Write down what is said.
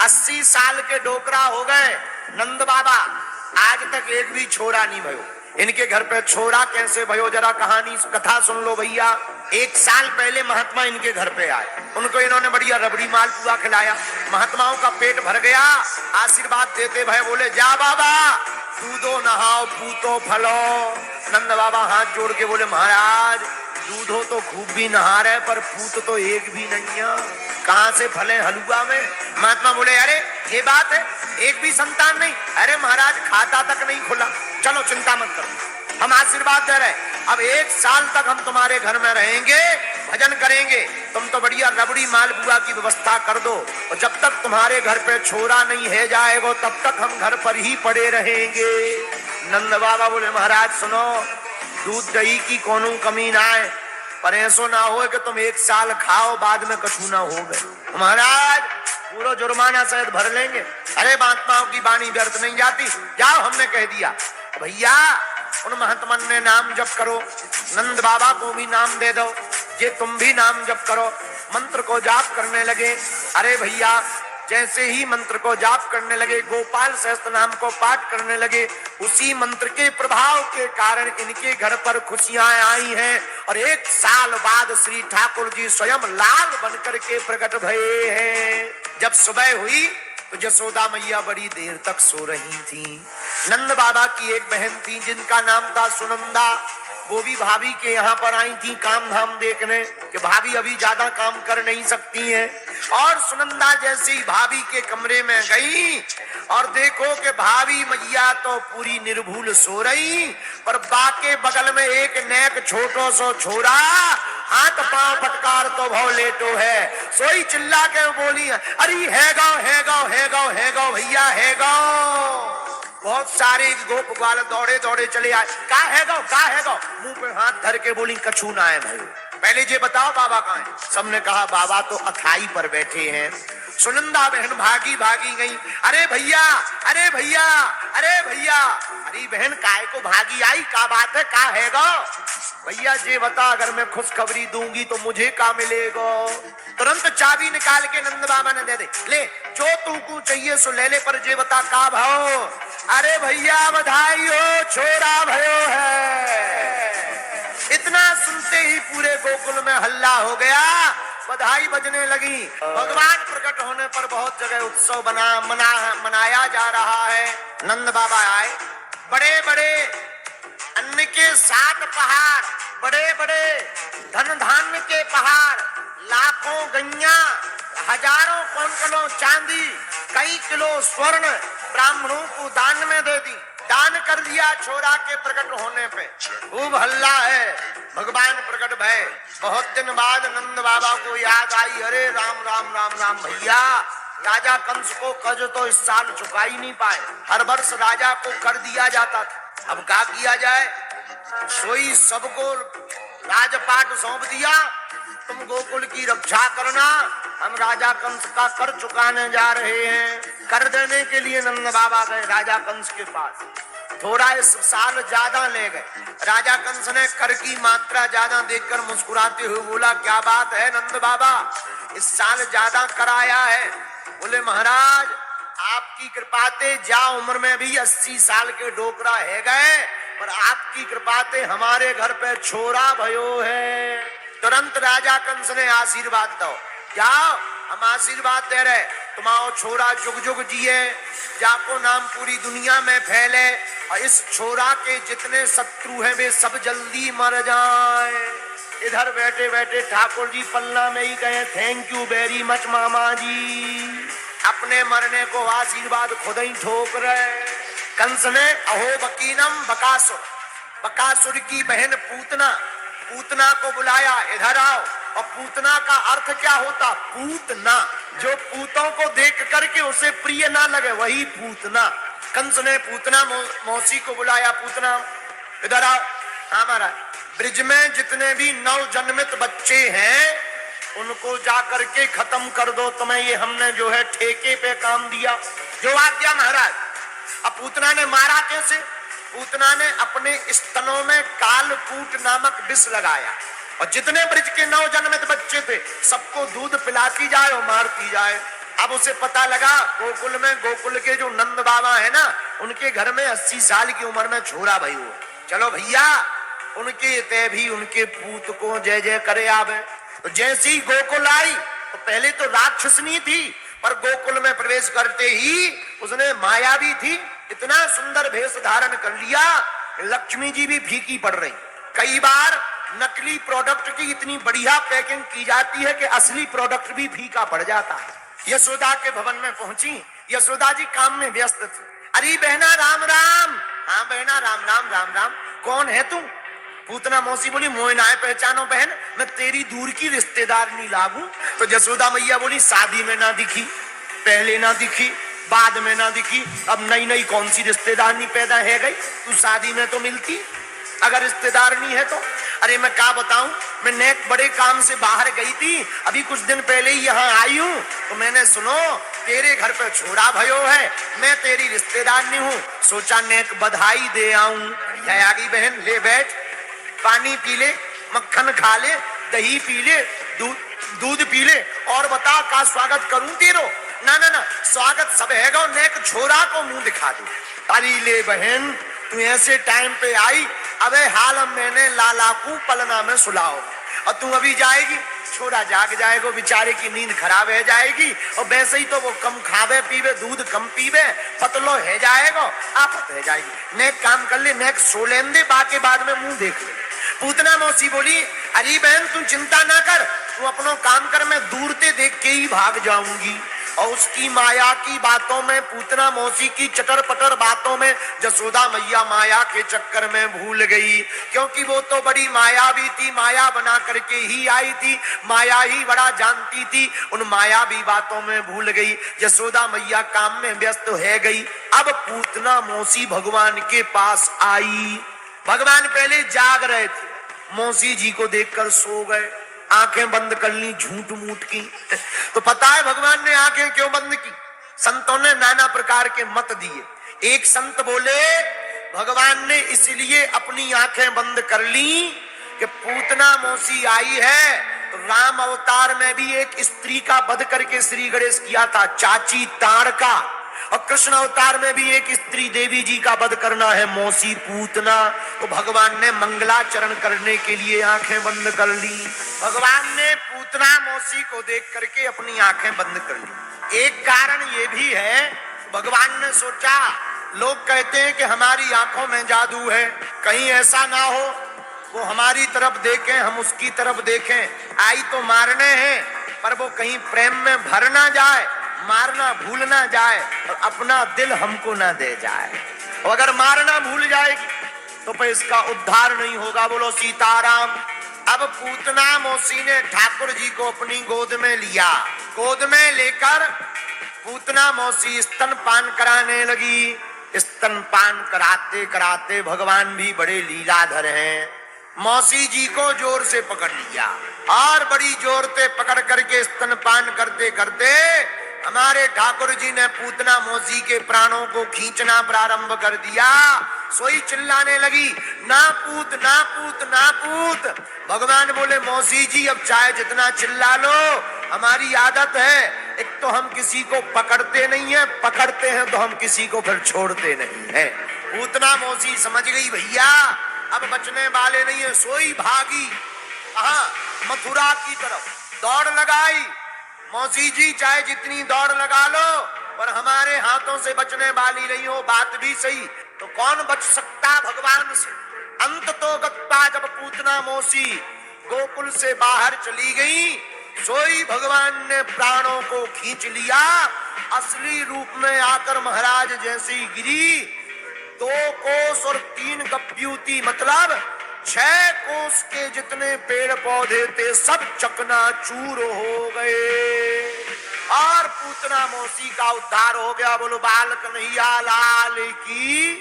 80 साल के डोकरा हो गए नंद बाबा, आज तक एक भी छोरा नहीं भयो। इनके घर पे छोरा कैसे भयो, जरा कहानी कथा सुन लो भैया। 1 साल पहले महात्मा इनके घर पे आए, उनको इन्होंने बढ़िया रबड़ी मालपुआ खिलाया, महात्माओं का पेट भर गया। आशीर्वाद देते भय बोले जा बाबा दूधो नहाओ पूतो फलो। नंद बाबा हाथ जोड़ के बोले महाराज दूधो तो खूब भी नहा रहे पर पूत तो एक भी नहीं है, कहां से फले हलुआ में। महात्मा बोले अरे ये बात है, एक भी संतान नहीं। अरे महाराज खाता तक नहीं खुला, चलो चिंता मत करो, हम आशीर्वाद दे रहे, अब 1 साल तक हम तुम्हारे घर में रहेंगे, भजन करेंगे, तुम तो बढ़िया रबड़ी मालपुआ की व्यवस्था कर दो, और जब तक तुम्हारे घर पे छोरा नहीं है जाएगा तब तक हम घर पर ही पड़े रहेंगे। नंद बाबा बोले महाराज सुनो, दूध दही की कोनो कमी ना है, पर ऐसो ना हो कि तुम 1 साल खाओ बाद में कछू ना हो गए। महाराज पूरा जुर्माना शायद भर लेंगे। अरे महात्माओं की वाणी व्यर्थ नहीं जाती, जाओ हमने कह दिया। भैया उन महात्मन ने नाम जप करो, नंद बाबा को भी नाम दे दो, ये तुम भी नाम जप करो। मंत्र को जाप करने लगे। अरे भैया जैसे ही मंत्र को जाप करने लगे, गोपाल सहस्त्र नाम को पाठ करने लगे, उसी मंत्र के प्रभाव के कारण इनके घर पर खुशियां आई हैं, और 1 साल बाद श्री ठाकुर जी स्वयं लाल बनकर के प्रकट भये हैं। जब सुबह हुई तो जसोदा मैया बड़ी देर तक सो रही थी। नंद बाबा की एक बहन थी जिनका नाम था सुनंदा, वो भी भाभी के यहाँ पर आई थी काम धाम देखने कि भाभी अभी ज्यादा काम कर नहीं सकती हैं। और सुनंदा जैसे ही भाभी के कमरे में गई और देखो कि भाभी मैया तो पूरी निर्भूल सो रही, पर बाके बगल में एक नेक छोटो सो छोरा हाथ पांव फटकार तो भाव लेटो है। सोई चिल्ला के बोली अरे है गाओ भैया है गाओ। बहुत सारे गोप ग्वाल दौड़े दौड़े चले आए, का है गाओ मुंह पे हाथ धर के बोली कछू ना है भाई, पहले ये बताओ बाबा कहाँ है। सबने कहा बाबा तो अखाई पर बैठे हैं। सुनंदा बहन भागी गई, अरे भैया अरे बहन काय को भागी आई, का बात है, का है गो भैया ये बता, अगर मैं खुशखबरी दूंगी तो मुझे का मिलेगा। तुरंत चाबी निकाल के नंद बाबा ने दे दे, ले जो तुमको चाहिए सो ले ले, पर ये बता का भाव। अरे भैया बधाई हो, छोरा भयो है। इतना सुनते ही पूरे गोकुल में हल्ला हो गया, बधाई बजने लगी। भगवान प्रकट होने पर बहुत जगह उत्सव मनाया जा रहा है। नंद बाबा आए, बड़े बड़े अन्न के 7 पहाड़, बड़े बड़े धन धान्य के पहाड़, लाखों गैया, हजारों कौंटलों चांदी, कई किलो स्वर्ण ब्राह्मणों को दान में दे दी, दान कर दिया छोरा के प्रकट होने पे। खूब हल्ला है, भगवान प्रकट भय। बहुत दिन बाद नंद बाबा को याद आई, अरे राम राम राम राम भैया, राजा कंस को कर्ज तो इस साल चुका ही नहीं पाए, हर वर्ष राजा को कर दिया जाता था, अब क्या किया जाए। सोई सबको राजपाट सौंप दिया, तुम गोकुल की रक्षा करना, हम राजा कंस का कर चुकाने जा रहे हैं। कर देने के लिए नंद बाबा गए राजा कंस के पास, थोड़ा इस साल ज्यादा ले गए। राजा कंस ने कर की मात्रा ज्यादा देखकर मुस्कुराते हुए बोला, क्या बात है नंद बाबा, इस साल ज्यादा कराया है। बोले महाराज आपकी कृपा ते जा उम्र में भी 80 साल के डोकरा है गए, पर आपकी कृपा ते हमारे घर पे छोरा भयो है। तुरंत राजा कंस ने आशीर्वाद दो, जाओ हम आशीर्वाद दे रहे, तुम्हारा छोरा जुग जुग जिए, जाको नाम पूरी दुनिया में फैले, और इस छोरा के जितने शत्रु हैं वे सब जल्दी मर जाए। इधर बैठे बैठे ठाकुर जी पन्ना में ही गए, थैंक यू वेरी मच मामा जी, अपने मरने को आशीर्वाद खुद ही ठोक रहे। कंस ने अहो बकीनम बकासुर, बकासुर की बहन पूतना को बुलाया, इधर आओ। और पूतना का अर्थ क्या होता, पूतना, जो पूतों को देख करके उसे प्रिय ना लगे वही पूतना। कंस ने पूतना मौसी को बुलाया, पूतना इधर आओ। हमारा ब्रिज में जितने भी नवजन्मित बच्चे हैं उनको जाकर के खत्म कर दो, तुम्हें ये हमने जो है ठेके पे काम दिया, जो आज्ञा महाराज। अब पूतना ने मारा कैसे, पूतना ने अपने स्तनों में कालकूट नामक विष लगाया, और जितने ब्रिज के नवजन्मित बच्चे थे सबको दूध पिलाती जाए और मारती जाए। अब उसे पता लगा गोकुल में, गोकुल के जो नंद बाबा है ना, उनके घर में 80 साल की उम्र में छोरा भई हो। चलो भैया, उनके ते भी उनके पूत को जय जय करे आवे। तो जैसे ही गोकुल आई, तो पहले तो राक्षसनी थी, पर गोकुल में प्रवेश करते ही उसने माया भी थी, इतना सुंदर भेष धारण कर लिया, लक्ष्मी जी भी फीकी पड़ रही। कई बार नकली प्रोडक्ट की इतनी बढ़िया पैकिंग की जाती है कि असली प्रोडक्ट भी फीका पड़ जाता है। यशोदा के भवन में पहुंची, यशोदा जी काम में व्यस्त थी। अरे बहना राम राम। हाँ बहना राम राम राम राम। कौन है तू? पूतना मौसी बोली, मोह ना पहचानो बहन, मैं तेरी दूर की रिश्तेदार नहीं लागू। तो यशोदा मैया बोली, शादी में ना दिखी, पहले ना दिखी, बाद में ना दिखी, अब नई नई कौन सी रिश्तेदार नहीं पैदा है गई? तू शादी में तो मिलती अगर रिश्तेदार नहीं है तो। अरे मैं क्या बताऊं, मैं नेक बड़े काम से बाहर गई थी, अभी कुछ दिन पहले ही यहाँ आई हूँ, तो मैंने सुनो तेरे घर पे छोरा भयो है, मैं तेरी रिश्तेदार नहीं हूँ, सोचा नेक बधाई दे आऊं। आगी बहन, ले बैठ, पानी पी ले, मक्खन खा ले, दही पी ले, दूध पी ले, और बता का स्वागत करूं तेरो? ना ना ना, स्वागत सब है गो, नेक छोरा को मुंह दिखा दू। अरे ले बहन, तू ऐसे टाइम पे आई, अबे हाल मैंने लाला को पलना में सुलाओ, और तू अभी जाएगी, छोरा जाग जाएगा, बेचारे की नींद खराब है जाएगी, और वैसे ही तो वो कम खावे पीवे, दूध कम पीवे, पतलो है जाएगा, आफत है जाएगी। नेक काम कर ले, नेक सो लेन दे, बाकी बाद में मुंह देख ले। पूतना मौसी बोली, अरे बहन तू चिंता ना कर, तू अपनो काम कर, मैं दूर से देख के ही भाग जाऊंगी। और उसकी माया की बातों में, पूतना मौसी की चटर पटर बातों में यशोदा मैया माया के चक्कर में भूल गई, क्योंकि वो तो बड़ी मायावी थी, माया बना करके ही आई थी, माया ही बड़ा जानती थी, उन मायावी बातों में भूल गई। यशोदा मैया काम में व्यस्त है गई। अब पूतना मौसी भगवान के पास आई। भगवान पहले जाग रहे थे, मौसी जी को देखकर सो गए, आंखें बंद कर ली झूठ मूठ की। तो पता है भगवान ने आंखें क्यों बंद की? संतों ने नाना प्रकार के मत दिए। एक संत बोले भगवान ने इसलिए अपनी आंखें बंद कर ली कि पूतना मौसी आई है, तो राम अवतार में भी एक स्त्री का वध करके श्री गणेश किया था, चाची ताड़का, और कृष्ण अवतार में भी एक स्त्री देवी जी का वध करना है, मौसी पूतना। तो भगवान ने मंगलाचरण करने के लिए आंखें बंद कर ली। भगवान ने पूतना मौसी को देख करके अपनी आंखें बंद कर ली। एक कारण ये भी है, भगवान ने सोचा लोग कहते हैं कि हमारी आंखों में जादू है, कहीं ऐसा ना हो वो हमारी तरफ देखें, हम उसकी तरफ देखें, आई तो मारने हैं, पर वो कहीं प्रेम में भर ना जाए, मारना भूल ना जाए, और अपना दिल हमको ना दे जाए। और अगर मारना भूल जाएगी तो फिर इसका उद्धार नहीं होगा। बोलो सीताराम। अब पूतना मौसी ने ठाकुर जी को अपनी गोद में लिया। गोद में लेकर पूतना मौसी स्तनपान कराने लगी। स्तनपान कराते कराते भगवान भी बड़े लीलाधर हैं, मौसी जी को जोर से पकड़ लिया, और बड़ी जोर से पकड़ करके स्तनपान करते करते हमारे ठाकुर जी ने पूतना मौसी के प्राणों को खींचना प्रारंभ कर दिया। सोई चिल्लाने लगी, ना पूत ना पूत ना पूत। भगवान बोले मौसी जी अब चाहे जितना चिल्ला लो, हमारी आदत है, एक तो हम किसी को पकड़ते नहीं है, पकड़ते हैं तो हम किसी को फिर छोड़ते नहीं है। पूतना मौसी समझ गई भैया अब बचने वाले नहीं है, सोई भागी कहां? मथुरा की तरफ दौड़ लगाई। मौसी जी चाहे जितनी दौड़ लगा लो, पर हमारे हाथों से बचने वाली नहीं हो। बात भी सही, तो कौन बच सकता भगवान से? अंत तो गत्ता जब पूतना मौसी गोकुल से बाहर चली गई, सोई भगवान ने प्राणों को खींच लिया। असली रूप में आकर महाराज जैसी गिरी, 2 कोस और 3 गप्यूती, मतलब 6 कोस के जितने पेड़ पौधे थे सब चकनाचूर हो गए, और पूतना मौसी का उद्धार हो गया। बोलो बाल कन्हैया लाल की।